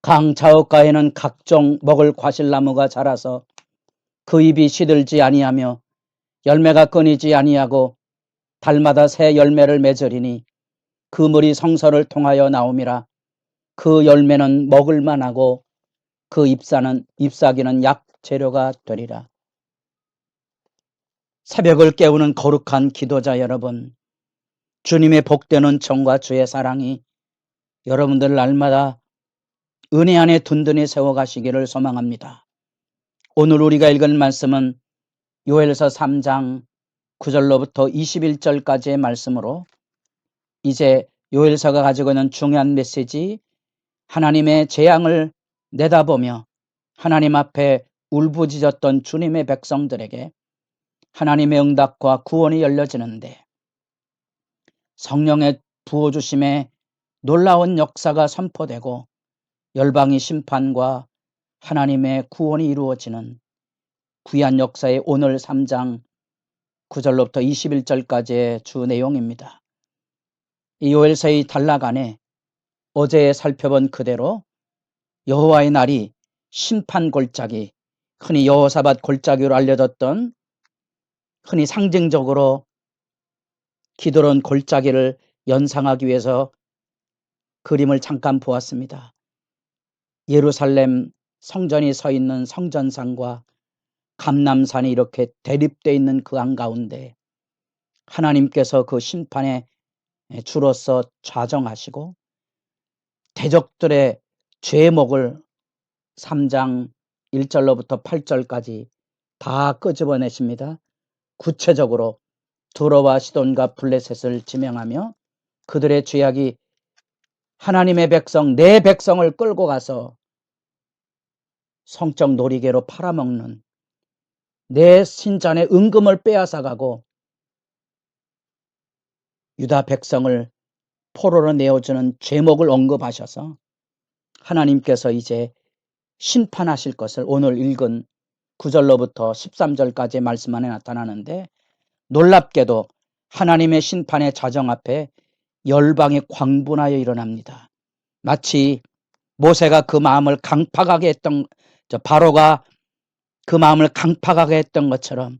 강 좌우가에는 각종 먹을 과실나무가 자라서 그 잎이 시들지 아니하며 열매가 끊이지 아니하고 달마다 새 열매를 맺으리니 그 물이 성서를 통하여 나옴이라. 그 열매는 먹을 만하고 그 잎사귀는 약 재료가 되리라. 새벽을 깨우는 거룩한 기도자 여러분, 주님의 복된 은총과 주의 사랑이 여러분들 날마다 은혜 안에 든든히 세워가시기를 소망합니다. 오늘 우리가 읽은 말씀은 요엘서 3장 9절로부터 21절까지의 말씀으로, 이제 요엘서가 가지고 있는 중요한 메시지, 하나님의 재앙을 내다보며 하나님 앞에 울부짖었던 주님의 백성들에게 하나님의 응답과 구원이 열려지는데, 성령의 부어주심에 놀라운 역사가 선포되고 열방의 심판과 하나님의 구원이 이루어지는 귀한 역사의 오늘 3장 9절로부터 21절까지의 주 내용입니다. 이 요엘서의 단락 안에 어제 살펴본 그대로 여호와의 날이 심판 골짜기, 흔히 여호사밧 골짜기로 알려졌던, 흔히 상징적으로 기드론 골짜기를 연상하기 위해서 그림을 잠깐 보았습니다. 예루살렘 성전이 서 있는 성전산과 감람산이 이렇게 대립되어 있는 그 한가운데 하나님께서 그 심판의 주로서 좌정하시고 대적들의 죄목을 3장 1절로부터 8절까지 다 끄집어내십니다. 구체적으로 두로와 시돈과 블레셋을 지명하며 그들의 죄악이 하나님의 백성, 내 백성을 끌고 가서 성적 놀이개로 팔아먹는, 내 신전의 은금을 빼앗아가고 유다 백성을 포로로 내어주는 죄목을 언급하셔서 하나님께서 이제 심판하실 것을 오늘 읽은 9절로부터 13절까지의 말씀 안에 나타나는데, 놀랍게도 하나님의 심판의 자정 앞에 열방이 광분하여 일어납니다. 마치 모세가 그 마음을 강팍하게 했던, 바로가 그 마음을 강팍하게 했던 것처럼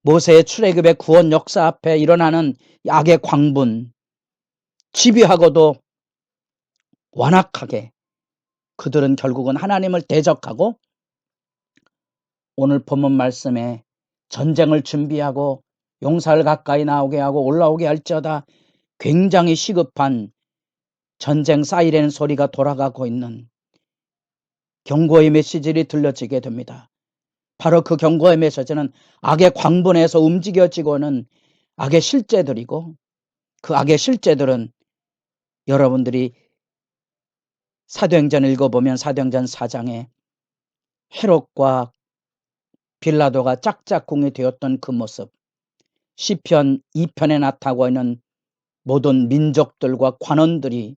모세의 출애굽의 구원 역사 앞에 일어나는 악의 광분, 집요하고도 완악하게 그들은 결국은 하나님을 대적하고 오늘 본문 말씀에 전쟁을 준비하고 용사를 가까이 나오게 하고 올라오게 할지어다 굉장히 시급한 전쟁 사이렌 소리가 돌아가고 있는 경고의 메시지를 들려지게 됩니다. 바로 그 경고의 메시지는 악의 광분에서 움직여지고는 악의 실제들이고, 그 악의 실제들은 여러분들이 사도행전 읽어보면 사도행전 4장에 헤롯과 빌라도가 짝짝꿍이 되었던 그 모습, 시편 2편에 나타나고 있는 모든 민족들과 관원들이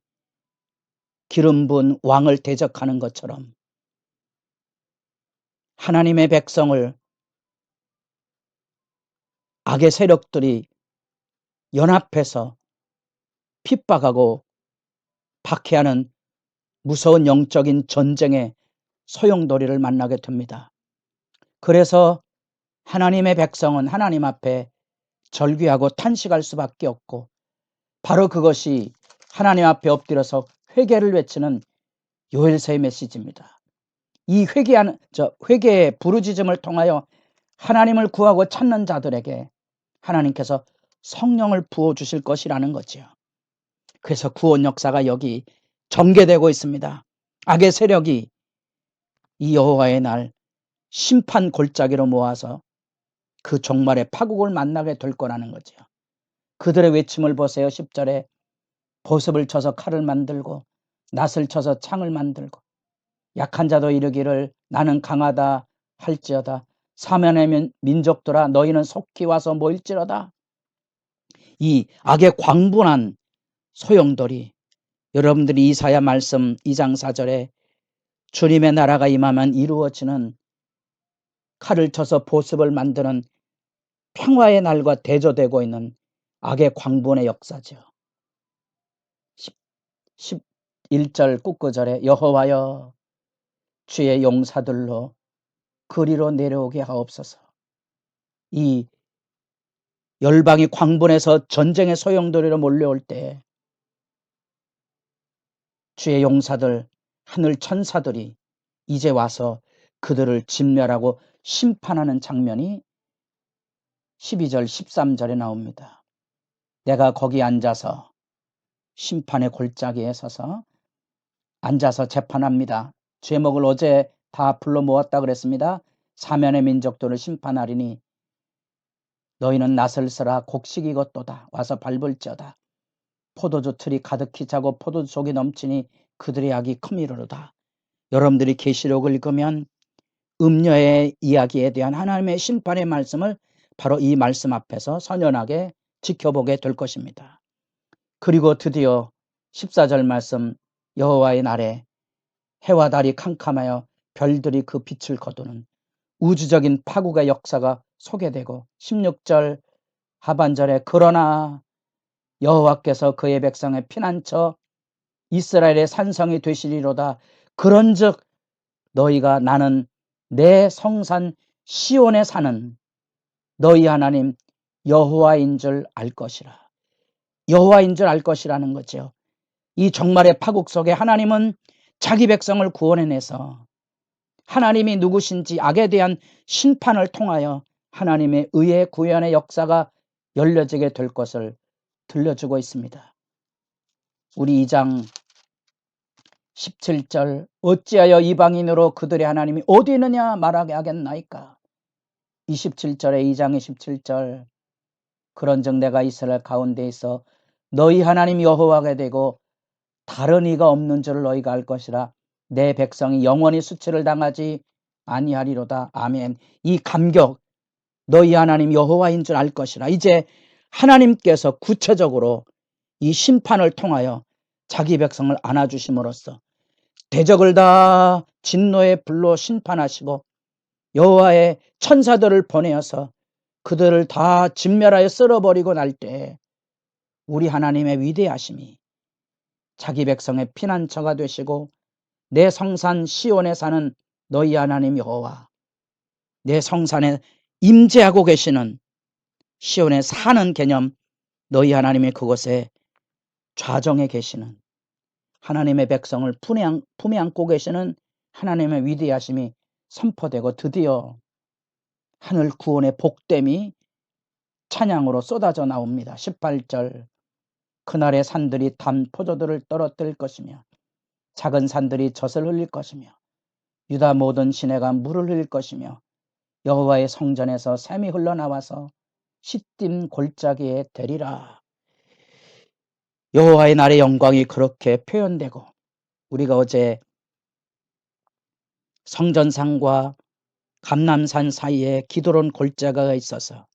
기름 부은 왕을 대적하는 것처럼 하나님의 백성을 악의 세력들이 연합해서 핍박하고 박해하는 무서운 영적인 전쟁의 소용돌이를 만나게 됩니다. 그래서 하나님의 백성은 하나님 앞에 절규하고 탄식할 수밖에 없고, 바로 그것이 하나님 앞에 엎드려서 회개를 외치는 요엘서의 메시지입니다. 이 회개의 부르짖음을 통하여 하나님을 구하고 찾는 자들에게 하나님께서 성령을 부어주실 것이라는 거죠. 그래서 구원 역사가 여기 전개되고 있습니다. 악의 세력이 이 여호와의 날 심판 골짜기로 모아서 그 종말의 파국을 만나게 될 거라는 거죠. 그들의 외침을 보세요. 10절에 보습을 쳐서 칼을 만들고 낫을 쳐서 창을 만들고 약한 자도 이르기를 나는 강하다 할지어다. 사면의 민족들아 너희는 속히 와서 모일지어다. 이 악의 광분한 소용돌이, 여러분들이 이사야 말씀 2장 4절에 주님의 나라가 임하면 이루어지는 칼을 쳐서 보습을 만드는 평화의 날과 대조되고 있는 악의 광분의 역사죠. 1절 끝구절에 여호와여 주의 용사들로 그리로 내려오게 하옵소서. 이 열방이 광분해서 전쟁의 소용돌이로 몰려올 때 주의 용사들 하늘 천사들이 이제 와서 그들을 진멸하고 심판하는 장면이 12절 13절에 나옵니다. 내가 거기 앉아서 심판의 골짜기에 서서 앉아서 재판합니다. 죄목을 어제 다 불러 모았다 그랬습니다. 사면의 민족들을 심판하리니 너희는 낫을 써라 곡식이것도다 와서 밟을지어다. 포도주 틀이 가득히 차고 포도주 속이 넘치니 그들의 악이 크미로다. 여러분들이 계시록을 읽으면 음녀의 이야기에 대한 하나님의 심판의 말씀을 바로 이 말씀 앞에서 선연하게 지켜보게 될 것입니다. 그리고 드디어 14절 말씀 여호와의 날에 해와 달이 캄캄하여 별들이 그 빛을 거두는 우주적인 파국의 역사가 소개되고 16절 하반절에 그러나 여호와께서 그의 백성의 피난처 이스라엘의 산성이 되시리로다. 그런즉 너희가 나는 내 성산 시온에 사는 너희 하나님 여호와인 줄 알 것이라. 여호와인 줄 알 것이라는 거죠. 이 종말의 파국 속에 하나님은 자기 백성을 구원해내서 하나님이 누구신지 악에 대한 심판을 통하여 하나님의 의의 구현의 역사가 열려지게 될 것을 들려주고 있습니다. 우리 2장 17절 어찌하여 이방인으로 그들의 하나님이 어디 있느냐 말하게 하겠나이까. 27절에 2장 27절 그런즉 내가 이스라엘 가운데 있어 너희 하나님 여호와가 되고 다른 이가 없는 줄 너희가 알 것이라. 내 백성이 영원히 수치를 당하지 아니하리로다. 아멘. 이 감격 너희 하나님 여호와인 줄 알 것이라. 이제 하나님께서 구체적으로 이 심판을 통하여 자기 백성을 안아주심으로써 대적을 다 진노의 불로 심판하시고 여호와의 천사들을 보내어서 그들을 다 진멸하여 쓸어버리고 날 때 우리 하나님의 위대하심이 자기 백성의 피난처가 되시고 내 성산 시온에 사는 너희 하나님 여호와 내 성산에 임재하고 계시는 시온에 사는 개념 너희 하나님이 그곳에 좌정에 계시는 하나님의 백성을 품에 안고 계시는 하나님의 위대하심이 선포되고 드디어 하늘 구원의 복됨이 찬양으로 쏟아져 나옵니다. 18절 그날의 산들이 단 포도들을 떨어뜨릴 것이며 작은 산들이 젖을 흘릴 것이며 유다 모든 시내가 물을 흘릴 것이며 여호와의 성전에서 샘이 흘러나와서 시딤 골짜기에 되리라. 여호와의 날의 영광이 그렇게 표현되고 우리가 어제 성전산과 감람산 사이에 기드론 골짜기가 있어서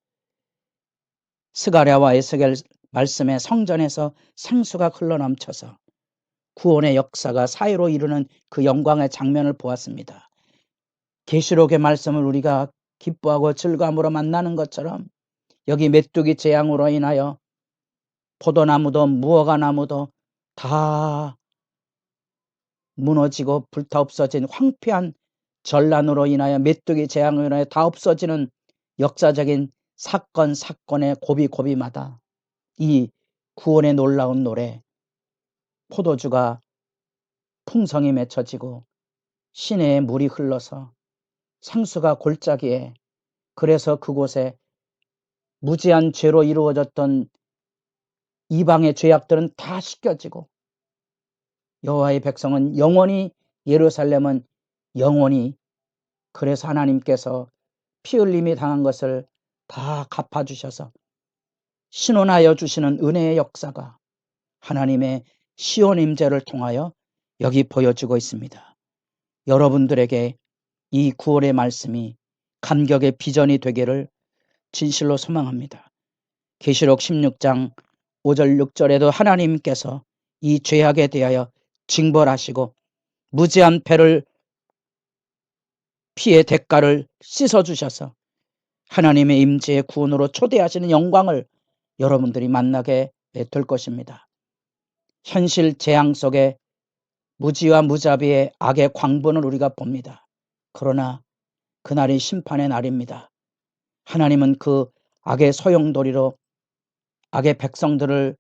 스가랴와 에스겔 말씀의 성전에서 생수가 흘러넘쳐서 구원의 역사가 사이로 이루는 그 영광의 장면을 보았습니다. 계시록의 말씀을 우리가 기뻐하고 즐거움으로 만나는 것처럼 여기 메뚜기 재앙으로 인하여 포도나무도 무화과나무도 다 무너지고 불타 없어진 황폐한 전란으로 인하여 메뚜기 재앙으로 인하여 다 없어지는 역사적인 사건의 고비마다 이 구원의 놀라운 노래 포도주가 풍성이 맺혀지고 시내에 물이 흘러서 상수가 골짜기에 그래서 그곳에 무지한 죄로 이루어졌던 이방의 죄악들은 다 씻겨지고 여호와의 백성은 영원히 예루살렘은 영원히 그래서 하나님께서 피 흘림이 당한 것을 다 갚아주셔서 신원하여 주시는 은혜의 역사가 하나님의 시온 임재를 통하여 여기 보여지고 있습니다. 여러분들에게 이 구원의 말씀이 감격의 비전이 되기를 진실로 소망합니다. 계시록 16장 5절 6절에도 하나님께서 이 죄악에 대하여 징벌하시고 무지한 피의 대가를 씻어주셔서 하나님의 임재의 구원으로 초대하시는 영광을 여러분들이 만나게 될 것입니다. 현실 재앙 속에 무지와 무자비의 악의 광분을 우리가 봅니다. 그러나 그날이 심판의 날입니다. 하나님은 그 악의 소용돌이로 악의 백성들을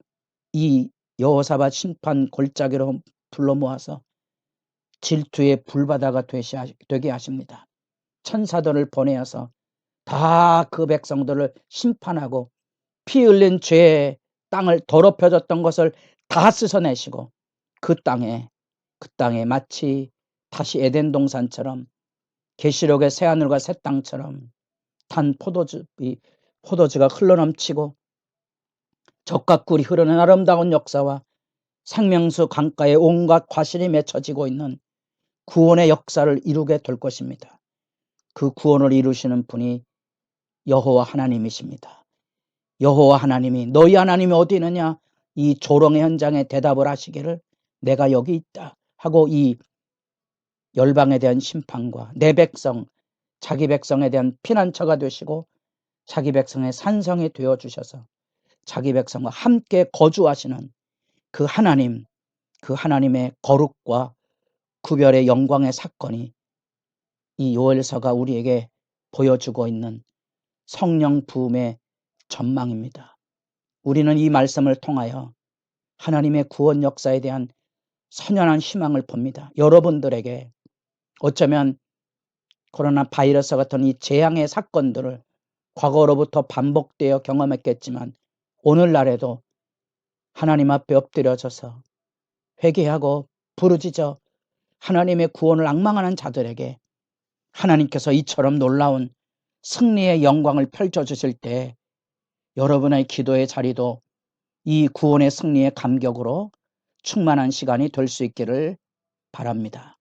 이 여호사밧 심판 골짜기로 불러 모아서 질투의 불바다가 되게 하십니다. 천사들을 보내어서 다 그 백성들을 심판하고 피 흘린 죄의 땅을 더럽혀졌던 것을 다 씻어내시고 그 땅에 마치 다시 에덴 동산처럼 계시록의 새 하늘과 새 땅처럼 단 포도주가 흘러넘치고 젖과 꿀이 흐르는 아름다운 역사와 생명수 강가에 온갖 과실이 맺혀지고 있는 구원의 역사를 이루게 될 것입니다. 그 구원을 이루시는 분이 여호와 하나님이십니다. 여호와 하나님이 너희 하나님이 어디 있느냐 이 조롱의 현장에 대답을 하시기를 내가 여기 있다 하고 이 열방에 대한 심판과 내 백성 자기 백성에 대한 피난처가 되시고 자기 백성의 산성이 되어주셔서 자기 백성과 함께 거주하시는 그 하나님, 그 하나님의 거룩과 구별의 영광의 사건이 이 요엘서가 우리에게 보여주고 있는 성령 부음의 전망입니다. 우리는 이 말씀을 통하여 하나님의 구원 역사에 대한 선연한 희망을 봅니다. 여러분들에게 어쩌면 코로나 바이러스 같은 이 재앙의 사건들을 과거로부터 반복되어 경험했겠지만 오늘날에도 하나님 앞에 엎드려져서 회개하고 부르짖어 하나님의 구원을 앙망하는 자들에게 하나님께서 이처럼 놀라운 승리의 영광을 펼쳐주실 때 여러분의 기도의 자리도 이 구원의 승리의 감격으로 충만한 시간이 될 수 있기를 바랍니다.